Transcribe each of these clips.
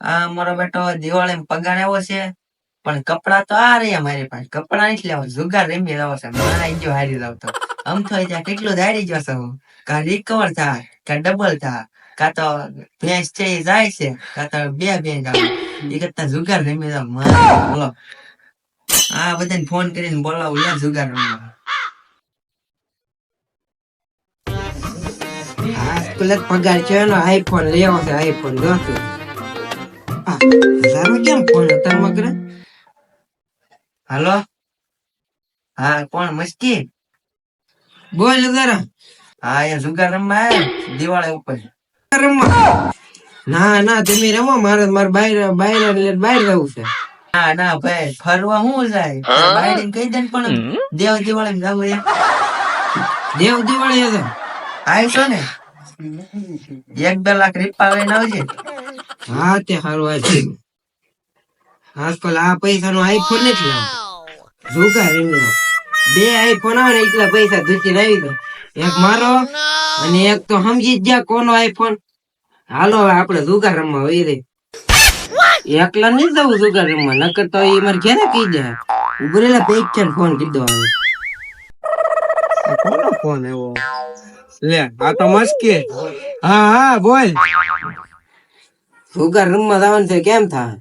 આ મારો બેટો દિવાળી પગાર આવ્યો છે, પણ કપડા તો આ રહ્યા મારી પાસે. કપડા નથી લેવા, જુગાર રમી લાવો છે. મારા જો હારી લાવતો આમ તો ત્યાં કેટલું હારી જશે. હું કા રિકવર થાય, કા ડબલ થાય, કા તો ભેંસ છે એ જાય છે, કા તો બે ભેંસ આવે. એ કરતા જુગાર રમી લાવ. બોલો આ બધાને ફોન કરીને બોલાવું યાર જુગાર રમવા. પગાર છે આઈફોન લેવો છે. આઈફોન જોશે કેમ ફોન અત્યારમાં કરે? હાલો, હા કોણ? મસ્તી બોલ જરા. હા એ જુગાર રમવા આવ્યા દિવાળી ઉપર. ના તમે રમો, મારે બહાર જવું છે. ના ભાઈ, ફરવા હું જાય બાયડીને કહી દે. પણ દેવ દિવાળી જવું એમ. દેવ દિવાળી હતો આવીશો ને? 1-2 લાખ રૂપિયા લઈને આવજે. હા તે સારું આજે આજકાલ આ પૈસા નો આઈફોન નથી લાવ. જુગાર રમી લો. 2 આઈફોન આવે ને એટલા પૈસા ધૂચીને આવી દો. એક મારો અને એક તો સમજી જ ગયા કોનો આઈફોન. હાલો હવે આપડે જુગાર રમવા વહી રહી. એકલા નહીં જવું જુગાર રમવા, નકર તો એ મારે ઘેરે કહી દે. ઉભરેલા પેચ ફોન કીધો આવે. કોનો ફોન આવ્યો? લે આ તો મસ્કી. હા બોલ. જુગાર રમવા જવાનું છે, કેમ થાય?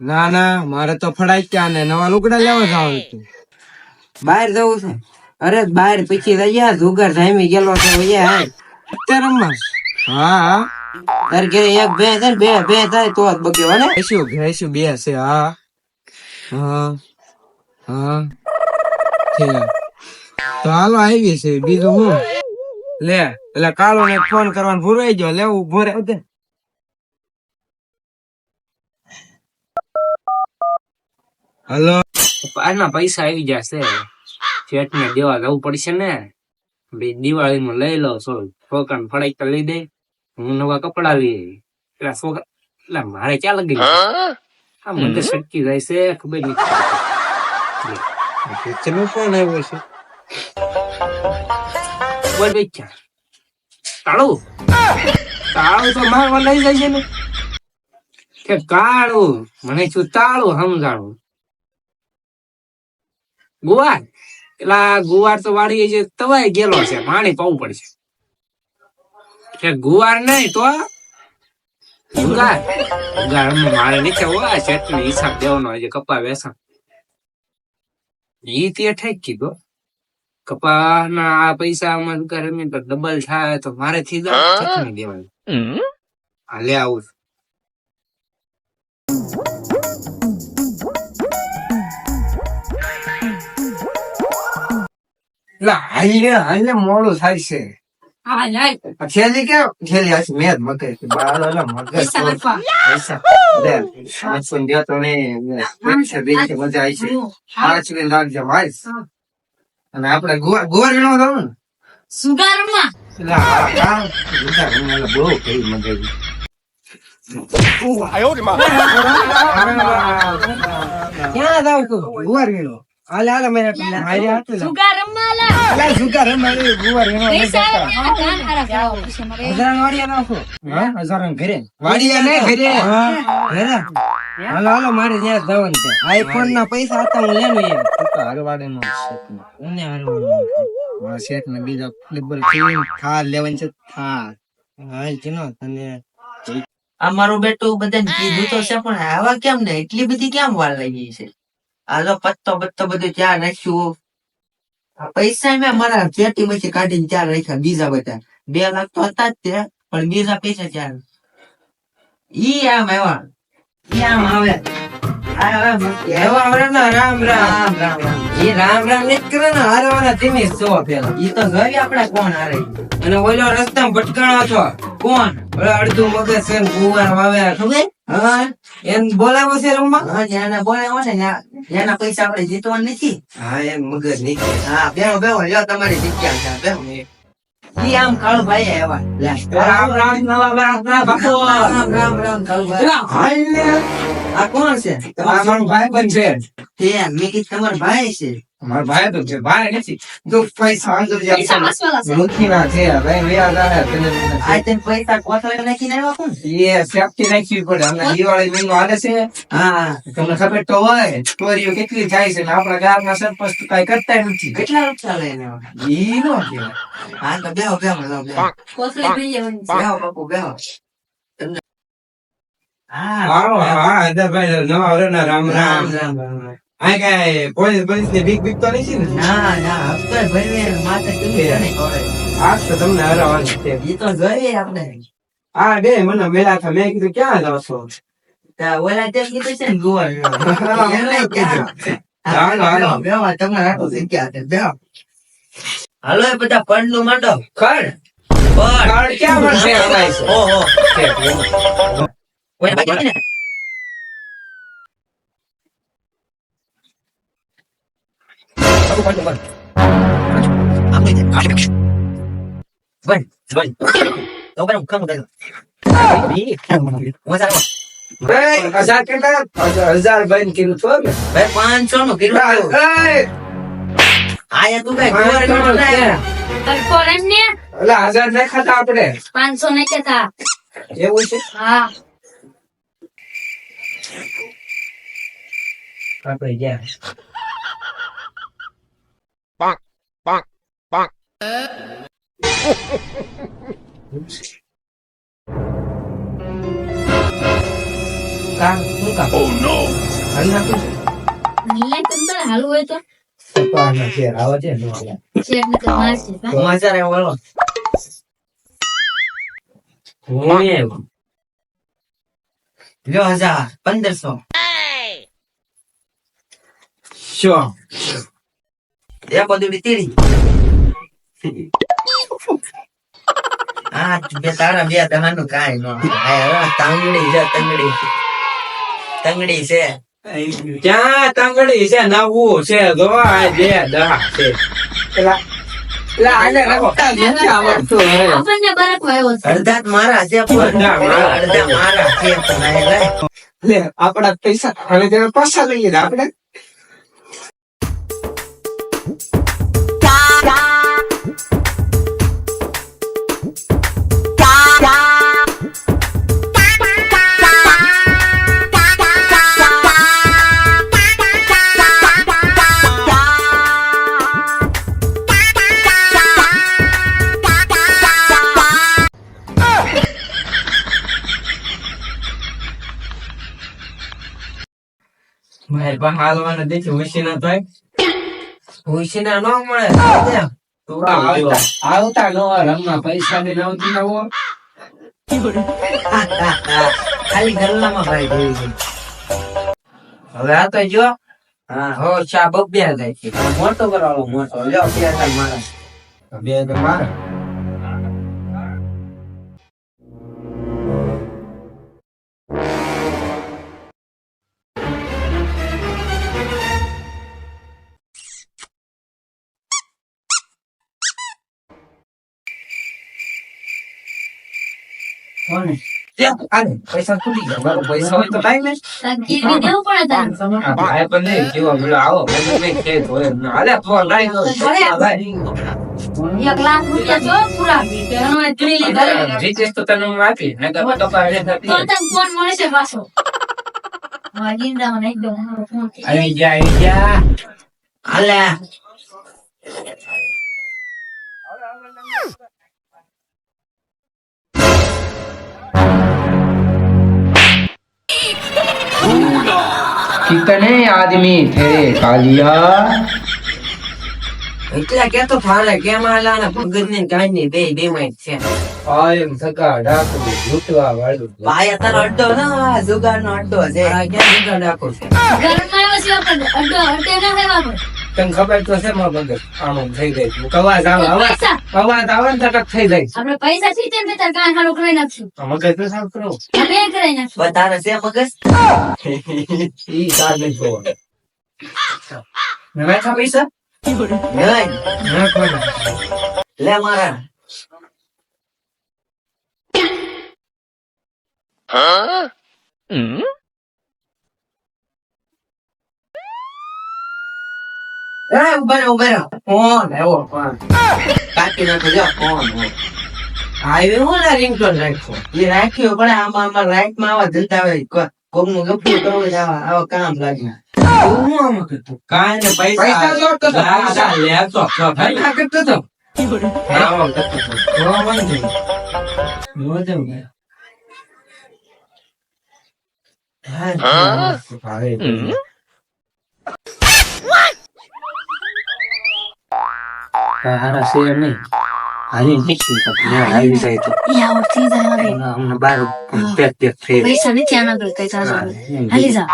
ના મારે તો ફડાઈ ત્યાં ને નવા લુગડા લેવા જવાનું છે. બહાર જવું છે? અરે બહાર પછી જઈએ. જુગાર જામી ગયેલો છે અત્યારે રમવા. હા તારે ઘરે એક બે છે ને, બે થાય તો જ બગ્યો ને. ભેંસું 2 છે. હા તો હાલો આવી છે. બીજું હું લે એટલે કાલો ને ફોન કરવાનું ભૂરાઈ ગયો. લેવું ભોરે આવતે. હલો, આજના પૈસા આવી જશે. શેઠ ને દેવા જવું પડશે ને. દિવાળી માં લઈ લો. છોકરા ફડાઈ તો લઈ દે. હું નવા કપડા લઈ. પેલા છોકરા એટલે મારે ક્યાં લગી આ મને સટકી જાય છે, ખબર નથી. ફોન આવ્યો છે. બોલ બેચ્યા તાળું તો મારવા લઈ જાય છે ને કે કાળું. મને શું તાળું સમજાણું? ગુવાર એટલા ગુવાર તો વાળી છે, તવાય ગયેલો છે. પાણી પાવું પડશે. કે ગુવાર નહીં તો જુગાર મારે નીચે હોય ચટણી હિસાબ દેવાનો. હજી કપા વેસણ ઈ તે ઠેક કીધું. કપા ના આ પૈસા માં જુગાર રમી તો ડબલ થાય તો મારે થી ચટણી દેવાની. હાલે આવું હાલે મોડું થાય છે. છેલ્લી કે છેલ્લી હશે મેં મગજ મજા આવી છે. રાખજે મારીશ. અને આપડે ગોર નો થવું ને સુગારમાં બહુ કઈ મજા ક્યાં જાવ તું? ગુવાર વીણો. હાલે મેં સુગારમાં જુગાર ગુવાર વીણો. હાલો મારે ત્યાં જવાનું છે. આઈફોન ના પૈસા હતા હું લેનું હરવાડે નો શેઠ ને બીજા થાર લેવાની છે. થાર હાલ ચીનો તને આ મારું બેટું બધાને કીધું તો છે, પણ આવા કેમ ને એટલી બધી કેમ વાર લાગી છે? હાલો પત્તો બધું ત્યાં નાખ્યું. પૈસા મેં મારા પેટી માંથી કાઢીને ત્યાં રાખ્યા. બીજા બધા 2 લાખ તો હતા જ તે, પણ બીજા પૈસા ત્યાં ઈ આમ આવ્યા. ઈ આમ આવે રામ કરે ને હારવાના ધીમે સો પેલા. ઈ તો ગઈ આપડે કોણ હારે. અને ઓલો રસ્તામાં ભટકાણો હતો. કોણ? અડધું મગજ છે ને ગુવાર વાવે ખબર? હા એમ બોલાવો છે રમવા. હા જ્યાં બોલાવો ને એના પૈસા આપડે જીતવા નથી. હા એમ મગજ નીકળે. હા બેહો લ્યો તમારી જગ્યા છે. બેહો ઈ આમ કાળુ ભાઈ આવ્યા. રામ આ કોણ છે? ભાઈ બનશે. તે મેં કીધું તમારો ભાઈ છે. મારા ભાઈ તો છે ભાઈ નથી જો પૈસા અંદર પૈસા હસવાલા છે. મૂકી ના છે હવે વયા જાય તને આ તે પૈસા કોથળે નાખીને આવ્યા કોણ? એ સેફટી રાખવી પડે હમણાં દિવાળી મહિનો હાલે છે હા તમને ખબર તો હોય ચોરીઓ કેટલી થાય છે ને આપણા ગામના સરપંચ તો કઈ કરતા નથી કેટલા રૂપિયા લઈને આવ્યા? ઈ નો કહેવાય. હા તો બેહો બેહો લો, બેહો કોથળી પી લેવાની છે. બેહો બાપુ બેહો. હા આવો હા હજારભાઈ નવા વર્ષના રામ રામ રામ રામ રામ રામ. આ કઈ પોલીસ ની બીક તો નથી ને ના ના હપ્તો ભરવે માથે કેટલી નહીં ખવડાય. આજ તો તમને હરાવવાનું છે ઈ તો જોઈએ આપણે. હા બે મને મેળા થા મેં કીધું ક્યાં જાવ છો તા ઓલા તે કીધું છે ને ગોવા ગયો. એને કીધું. હાલો, હાલો. બેહો, બેહો, તમારે આટલું જગ્યા છે, બેહો. હાલો એ બધા પડનું માંડો. ખડ પડ. ખડ ક્યાં મળશે અમારે છે? ઓહો. છે. કોઈને બાકી નથી ને? બાપુ, પડનું બંધ. આમ નહીં થાય. બંધ, બંધ. તો ઉપર હું કામ કરું. મજા આવે. ભાઈ, 1000 કેટલા? 1000 બંધ કીધું છો ને? ભાઈ 500 નું કીધું. એ, આયા તું કઈ ગોળ ગયો ને? તડકો રેમ ને ઓલા 1000 નહીં ખાતા આપણે 500 નહીં કહેતા. એવું છે હા આપણે ગયા કામ શું કામ હાલ નાખું છું. નહીં તમને હાલવું હોય તો સપાના છે આવો છે નો આલે. શેર ને તો મારશે હા? મજા આવે બોલો. હું આવ્યો. લ્યો 1000, 1500. શું એ બધું તીડી. હા બે તારા બે દહાનું કાંઈ નો આવે. તાંગડી છે તંગડી. તંગડી છે. ક્યાં તંગડી છે નવું છે જો આ જે દા છે પેલા પેલા આને રખતા નથી આવડતું હે. આપણને બરફ આવ્યો છે. અડધા જ મારા છે પણ અડધા મારા છે પણ આ લે. લે આપડા પૈસા હવે તેને પાછા લઈએ ને આપણે મારે પણ હાલવાના દેખી ઉશીના થાય ઉશીના નો મળે. આવતા નવા રમવા પૈસા ને નવતી નવો ખાલી ગલ્લામાં ભાઈ જોઈ છે. હવે આ તો જો હા હો ચા બબ્યા જાય છે મોટો કરવાનો મોટો. લ્યો 2000 મારા. બે તો મારે કોને? આને પૈસા ખૂટી ગયા મારો પૈસા હોય તો ટાઈમ ને તાર ગીરવી દેવું પડે તારે. આ ભાઈ પણ નહીં કેવો બોલો આવો મને મેં કે ધોરે હાલે ફોન લાઈ દો એક લાખ રૂપિયા જો પૂરા એનો એક લીલી ભરે. રીચેસ તો તને હું આપી નકર તો પાડે તો થતી તને ફોન મળશે પાછો. હા ગીંડામાં એકદમ મારો ફોન છે. આવી જા હાલે. कितने आदमी थे कालिया એટલે કે તો ફાલે કેમ હાલાના ભગત ને કાઈ નહીં બે બે માં છે. આયમ સકા ડાકુ લૂટવા વાળું ભાઈ તારો અડ્ડો ના જુગાર નો અડ્ડો છે. આ ક્યાં જગા ડાકુ છે ઘરમાં આવ્યો છે પણ અડ્ડો અડે ના રહેવાનો. તને ખબર તો છે મારો ભગત આમ થઈ ગઈ અવાજ આવે પૈસા અવાજ આવે ને તટક થઈ જાય આપણે પૈસા થી તેમ તાર કાંઈ હારું કરાઈ નાખશું. મગજ તો સાફ કરો અમે કરાઈ નાખશું. પણ તારે છે મગજ? ઈ સાર નહીં જોવા મેં નાખા પૈસા નહીં. નાખવાના લે મારા. ઉભા રહો. ફોન આવ્યો, ફોન. કાપી નાખો જો ફોન આવ્યો હું ને રિંગટોન રાખ્યો. એ રાખ્યો પણ આમાં રાઈટમાં આવા ધંધા હોય કોકનું ગફલું કરવું હોય તો આવા કામ લાગે હું આમાં કરતો. કાંઈ ને પૈસા જોડતો હતો. પૈસા લેતો છો. ધંધા કરતો હતો. આવો કરતો છો. તો વાંધો નહીં. વધુ ગયા. હા, ભાઈ. હારા છે એમ નહીં. હાલી નીકળી તો આવી જાય તો ઈ આવડતી જાય હવે. અમને બાર પેક પેક થઈ પૈસા નથી આના પર કઈ જાજો. હાલી જા.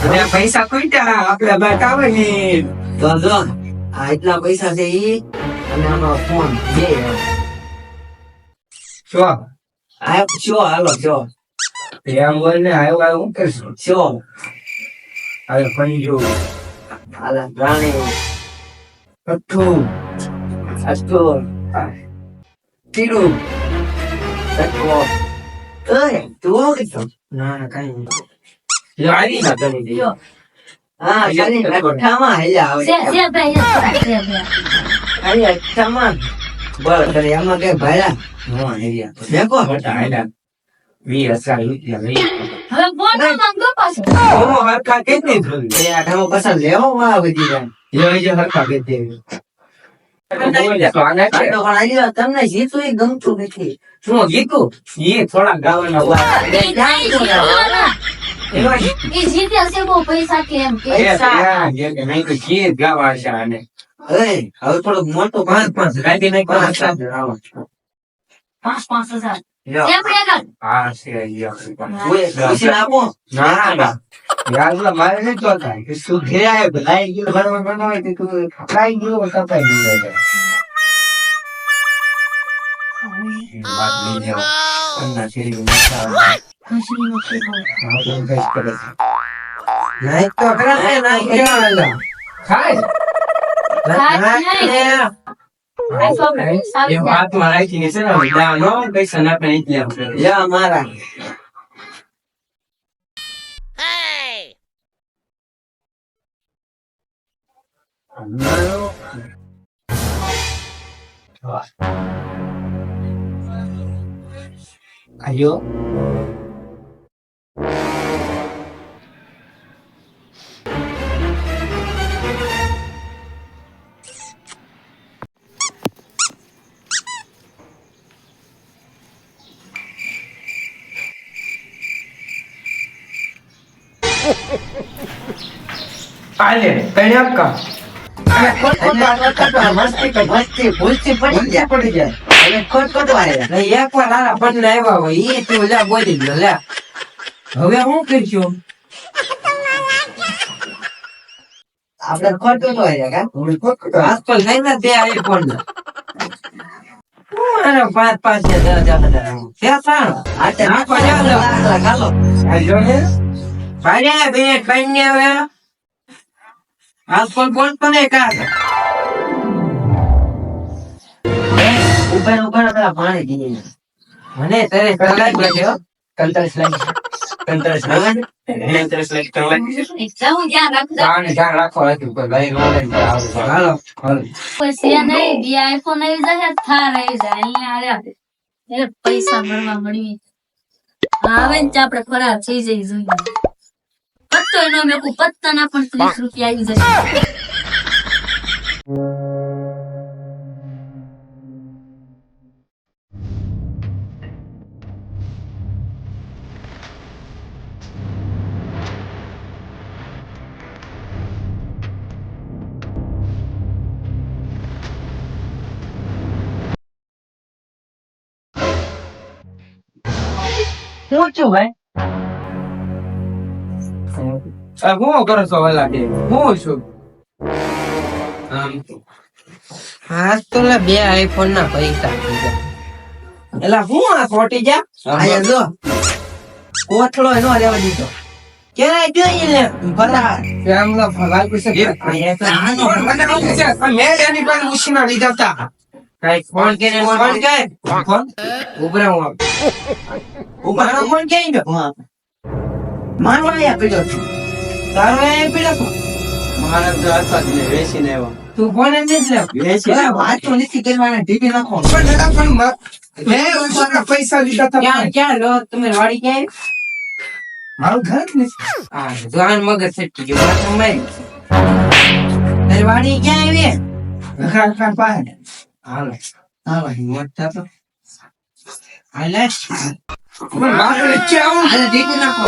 અને પૈસા કોઈટા આપડે બતાવે ને. તો જો આ એટલા પૈસા છે ઈ અને આમાં ફોન બે શું? આ શો હાલો શો એમ બોલ ને આવ્યો હું કરશું. શો હવે પંજો, હાલા રાણી કઠું, અસ્તુર તીરું. તત્વો તું કીધો ના ના કઈ નહીં. જો આવી ના તમે દે. જો. હા ખાલી અઠ્ઠામાં હેલ્યા આવે સે ભાઈ સે ભાઈ. ખાલી અઠ્ઠામાં બળ કરે એમાં કઈ ભાડા નો આઈડિયા. દેખો બટા આયલા 20,000 રૂપિયા લઈ. હવે બોલ માંગો પાછો. ઓ હરખા કેટલી થોડી. એ આઠામાં પસંદ લેવો માં બધી જાય જો જે હરખા કે દે. આટલો પણ આલ્યો તમને જીતું એ ગમતું નથી શું ગીતું? એ થોડા ગાવાના હોય. એમાં ઈ જીતે હશે બહુ પૈસા કે એમ કે. નહીં તો ગીત ગાવા છે આને. હવે થોડુંક મોટું 5,000 રાતે નહીં 5,000 આવો. 5,000. લ્યો. એમ રેગલ. હા છે પૂછી આપો ના ના યાર મારે નહીં જોતા કે શું ઘેર આવે ભલાઈ ગયો બરાબર બનાવે તો તું કપાઈ ગયો કપાઈ ગયો વાત નહીં જાવ अन्ना छेड़ी मचा ખુશી નો કે હોય. हां तो कैसे करे नहीं तो करा है ना क्या वाला खाए આ સોપડે ये સારી बात माराई थी से ना विदा नो पैसा ना पे नहीं लिया લ્યો મારા ayo आले पहले आपका મસ્તી ભૂલથી પડી ગયા पड़ गया હવે ખોટ વાળે નહીં એક વાર આરા પણ આવ્યા હોય એ તું લે બોલી ગયો લે હવે હું કરશું આપડે ખોટ વાળે કા આજકાલ નહીં ને તે આવી ફોન અરે 5,000 10,000 ત્યાં સારું આટે નાખો જાઓ. ખાલો આજો ને ભાઈ બે કઈ હવે આજકાલ બોલ પણ એક આ ઉપર પેલા પાણી પીએ મને તારે કલાક લાગ્યો 45 લાખ જાઉં જ્યાં રાખજો. ધ્યાન રાખો હતું કોઈ ભાઈ રોડે હાલો પછી નહીં બી આઈફોન આવી જાય થાર આવી જાય અહીંયા આવ્યા એ પૈસા મળવા મળી આવે ને આપડે ફરાર થઈ જઈ જોઈએ પત્તો એનો મેં પત્તાના પણ 30 રૂપિયા આવી જશે. હું છું ભાઈ હું કરો છો વાલા કે હું છું હા તો બે આઈફોન ના પૈસા એટલે હું આ ખોટી જા અહીંયા જો કોથળો એનો રહેવા દીધો ક્યાં જોઈ લે ફરાર કેમનો ફલાઈ પૈસા અહીંયા તો આનો મેં એની પાસે ઉછીના લીધા હતા કાંઈ ફોન કરીને ફોન કર. ફોન ઉભરા હું આવું. મારો ફોન ક્યાં ગયો મારો અહીંયા પીડ્યો છું તારો એ પીડા છો. મારા તો હતા જ નહીં, વેચીને આવ્યો. તું ફોન જ નથી લેવો. અરે વાત તો નથી કરવાના, ટીપી નાખો. પૈસા લીધા હતા ક્યાં લો તમે વાડી ક્યાં મારું ઘર જ નથી. હા જવાન મગજ સટકી ગયો માથે મારી. તારી વાડી ક્યાં આવી ઘર પાસે હાલો હાલો, હિંમત થતો. હાલે મારું ક્યાં અરે ટીપી નાખો.